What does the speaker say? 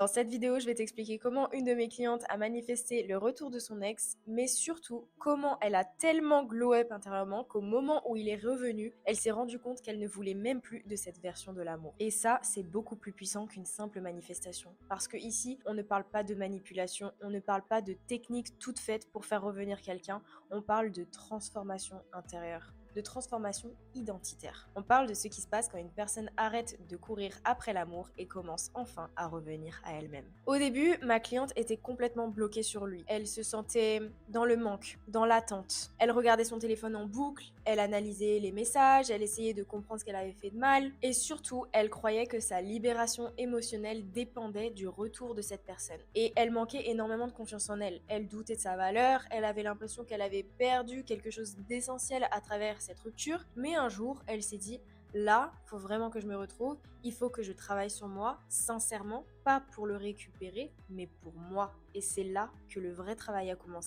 Dans cette vidéo, je vais t'expliquer comment une de mes clientes a manifesté le retour de son ex, mais surtout comment elle a tellement glow up intérieurement qu'au moment où il est revenu, elle s'est rendue compte qu'elle ne voulait même plus de cette version de l'amour. Et ça, c'est beaucoup plus puissant qu'une simple manifestation. Parce que ici, on ne parle pas de manipulation, on ne parle pas de techniques toutes faites pour faire revenir quelqu'un, on parle de transformation intérieure, de transformation identitaire. On parle de ce qui se passe quand une personne arrête de courir après l'amour et commence enfin à revenir à elle-même. Au début, ma cliente était complètement bloquée sur lui. Elle se sentait dans le manque, dans l'attente. Elle regardait son téléphone en boucle, elle analysait les messages, elle essayait de comprendre ce qu'elle avait fait de mal et surtout, elle croyait que sa libération émotionnelle dépendait du retour de cette personne. Et elle manquait énormément de confiance en elle. Elle doutait de sa valeur, elle avait l'impression qu'elle avait perdu quelque chose d'essentiel à travers cette rupture, mais un jour, elle s'est dit là, faut vraiment que je me retrouve, il faut que je travaille sur moi, sincèrement, pas pour le récupérer, mais pour moi. Et c'est là que le vrai travail a commencé.